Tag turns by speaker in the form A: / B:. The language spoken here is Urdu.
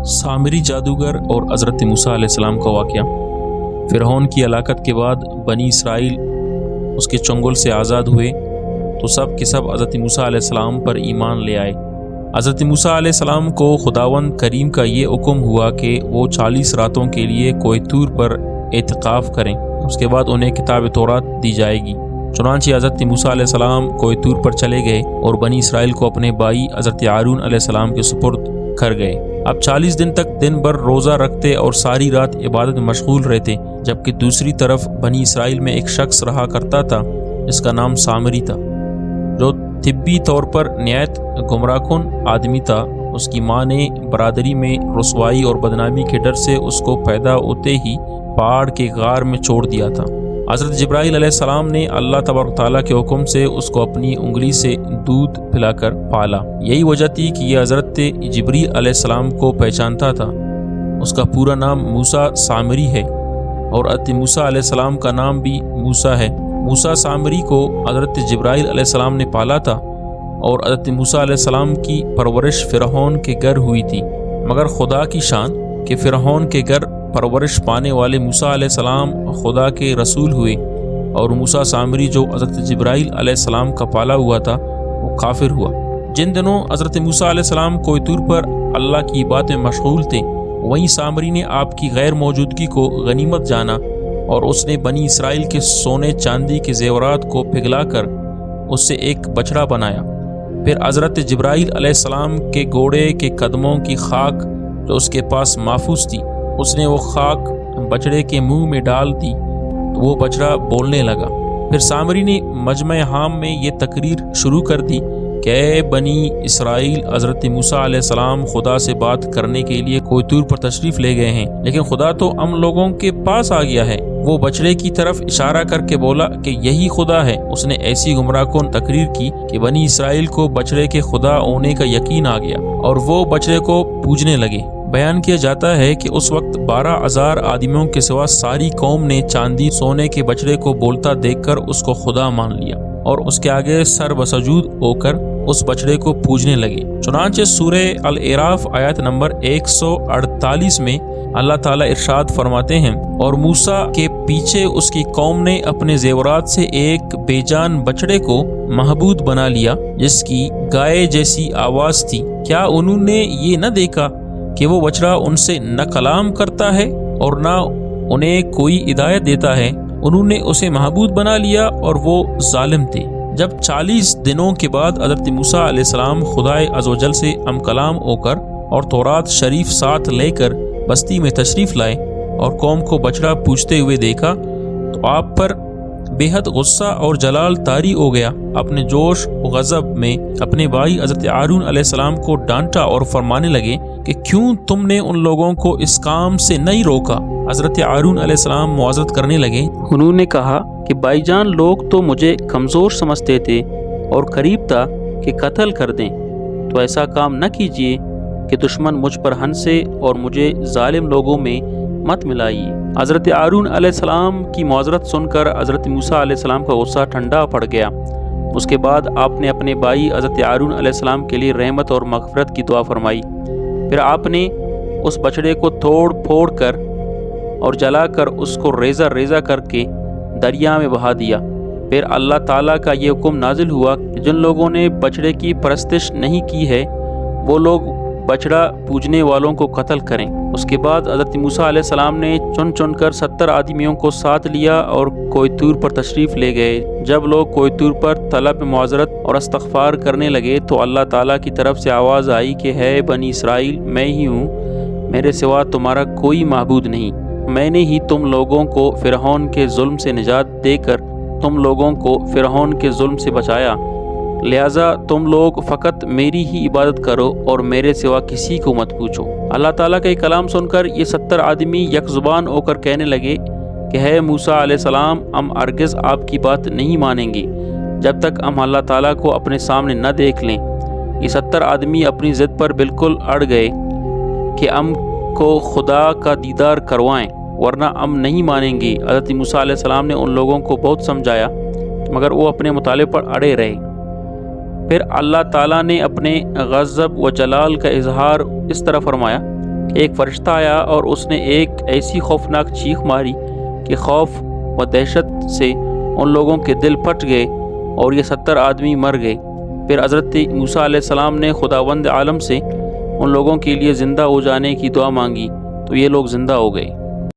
A: سامری جادوگر اور حضرت موسیٰ علیہ السلام کا واقعہ۔ فرعون کی ہلاکت کے بعد بنی اسرائیل اس کے چنگل سے آزاد ہوئے تو سب کے سب حضرت موسیٰ علیہ السلام پر ایمان لے آئے۔ حضرت موسیٰ علیہ السلام کو خداوند کریم کا یہ حکم ہوا کہ وہ 40 راتوں کے لیے کوہ طور پر اعتکاف کریں، اس کے بعد انہیں کتاب تورات دی جائے گی۔ چنانچہ حضرت موسیٰ علیہ السلام کوہ طور پر چلے گئے اور بنی اسرائیل کو اپنے بھائی حضرت ہارون علیہ السلام کے سپرد کر گئے۔ اب 40 دن تک دن بھر روزہ رکھتے اور ساری رات عبادت میں مشغول رہتے، جبکہ دوسری طرف بنی اسرائیل میں ایک شخص رہا کرتا تھا جس کا نام سامری تھا، جو طبی طور پر نہایت گمراہ کن آدمی تھا۔ اس کی ماں نے برادری میں رسوائی اور بدنامی کے ڈر سے اس کو پیدا ہوتے ہی پہاڑ کے غار میں چھوڑ دیا تھا۔ حضرت جبرائیل علیہ السلام نے اللہ تبارک تعالیٰ کے حکم سے اس کو اپنی انگلی سے دودھ پلا کر پالا۔ یہی وجہ تھی کہ یہ حضرت جبرائیل علیہ السلام کو پہچانتا تھا۔ اس کا پورا نام موسیٰ سامری ہے اور حضرت موسیٰ علیہ السلام کا نام بھی موسیٰ ہے۔ موسیٰ سامری کو حضرت جبرائیل علیہ السلام نے پالا تھا اور حضرت موسیٰ علیہ السلام کی پرورش فرعون کے گھر ہوئی تھی، مگر خدا کی شان کہ فرعون کے گھر پرورش پانے والے موسیٰ علیہ السلام خدا کے رسول ہوئے، اور موسیٰ سامری جو حضرت جبرائیل علیہ السلام کا پالا ہوا تھا وہ کافر ہوا۔ جن دنوں حضرت موسیٰ علیہ السلام کوہ طور پر اللہ کی بات میں مشغول تھے، وہیں سامری نے آپ کی غیر موجودگی کو غنیمت جانا اور اس نے بنی اسرائیل کے سونے چاندی کے زیورات کو پگھلا کر اس سے ایک بچڑا بنایا۔ پھر حضرت جبرائیل علیہ السلام کے گھوڑے کے قدموں کی خاک جو اس کے پاس محفوظ تھی، اس نے وہ خاک بچڑے کے منہ میں ڈال دی تو وہ بچڑا بولنے لگا۔ پھر سامری نے مجمع عام میں یہ تقریر شروع کر دی کہ اے بنی اسرائیل، حضرت موسیٰ علیہ السلام خدا سے بات کرنے کے لیے کوہ طور پر تشریف لے گئے ہیں، لیکن خدا تو ہم لوگوں کے پاس آ گیا ہے۔ وہ بچڑے کی طرف اشارہ کر کے بولا کہ یہی خدا ہے۔ اس نے ایسی گمراہ کن تقریر کی کہ بنی اسرائیل کو بچڑے کے خدا ہونے کا یقین آ گیا اور وہ بچڑے کو پوجنے لگے۔ بیان کیا جاتا ہے کہ اس وقت 12,000 آدمیوں کے سوا ساری قوم نے چاندی سونے کے بچڑے کو بولتا دیکھ کر اس کو خدا مان لیا اور اس کے آگے سر بسجود ہو کر اس بچڑے کو پوجنے لگے۔ چنانچہ سورہ الاعراف آیت نمبر 148 میں اللہ تعالیٰ ارشاد فرماتے ہیں، اور موسیٰ کے پیچھے اس کی قوم نے اپنے زیورات سے ایک بے جان بچڑے کو معبود بنا لیا جس کی گائے جیسی آواز تھی۔ کیا انہوں نے یہ نہ دیکھا کہ وہ بچڑا ان سے نہ کلام کرتا ہے اور نہ انہیں کوئی ہدایت دیتا ہے؟ انہوں نے اسے معبود بنا لیا اور وہ ظالم تھے۔ جب 40 دنوں کے بعد حضرت موسیٰ علیہ السلام خدائے عزوجل سے ہم کلام ہو کر اور تورات شریف ساتھ لے کر بستی میں تشریف لائے اور قوم کو بچڑا پوجتے ہوئے دیکھا تو آپ پر بے حد غصہ اور جلال طاری ہو گیا۔ اپنے جوش و غضب میں اپنے بھائی حضرت ہارون علیہ السلام کو ڈانٹا اور فرمانے لگے کہ کیوں تم نے ان لوگوں کو اس کام سے نہیں روکا؟ حضرت ہارون علیہ السلام معذرت کرنے لگے۔
B: انہوں نے کہا کہ بھائی جان، لوگ تو مجھے کمزور سمجھتے تھے اور قریب تھا کہ قتل کر دیں، تو ایسا کام نہ کیجیے کہ دشمن مجھ پر ہنسے اور مجھے ظالم لوگوں میں مت ملائیے۔ حضرت ہارون علیہ السلام کی معذرت سن کر حضرت موسیٰ علیہ السلام کا غصہ ٹھنڈا پڑ گیا۔ اس کے بعد آپ نے اپنے بھائی حضرت ہارون علیہ السلام کے لیے رحمت اور مغفرت کی دعا فرمائی۔ پھر آپ نے اس بچڑے کو توڑ پھوڑ کر اور جلا کر اس کو ریزہ ریزہ کر کے دریا میں بہا دیا۔ پھر اللہ تعالیٰ کا یہ حکم نازل ہوا کہ جن لوگوں نے بچڑے کی پرستش نہیں کی ہے وہ لوگ بچڑا پوجنے والوں کو قتل کریں۔ اس کے بعد حضرت موسیٰ علیہ السلام نے چن چن کر 70 آدمیوں کو ساتھ لیا اور کوہ طور پر تشریف لے گئے۔ جب لوگ کوہ طور پر طلب معذرت اور استغفار کرنے لگے تو اللہ تعالیٰ کی طرف سے آواز آئی کہ ہے بنی اسرائیل، میں ہی ہوں، میرے سوا تمہارا کوئی معبود نہیں۔ میں نے ہی تم لوگوں کو فرعون کے ظلم سے نجات دے کر تم لوگوں کو فرعون کے ظلم سے بچایا، لہٰذا تم لوگ فقط میری ہی عبادت کرو اور میرے سوا کسی کو مت پوچھو۔ اللہ تعالیٰ کا یہ کلام سن کر یہ 70 آدمی یک زبان ہو کر کہنے لگے کہ ہے موسیٰ علیہ السلام، ہم ہرگز آپ کی بات نہیں مانیں گے جب تک ہم اللہ تعالیٰ کو اپنے سامنے نہ دیکھ لیں۔ یہ 70 آدمی اپنی ضد پر بالکل اڑ گئے کہ ہم کو خدا کا دیدار کروائیں ورنہ ہم نہیں مانیں گے۔ حضرت موسیٰ علیہ السلام نے ان لوگوں کو بہت سمجھایا مگر وہ اپنے مطالبے پر اڑے رہے۔ پھر اللہ تعالیٰ نے اپنے غضب و جلال کا اظہار اس طرح فرمایا کہ ایک فرشتہ آیا اور اس نے ایک ایسی خوفناک چیخ ماری کہ خوف و دہشت سے ان لوگوں کے دل پھٹ گئے اور یہ 70 آدمی مر گئے۔ پھر حضرت موسیٰ علیہ السلام نے خداوند عالم سے ان لوگوں کے لیے زندہ ہو جانے کی دعا مانگی تو یہ لوگ زندہ ہو گئے۔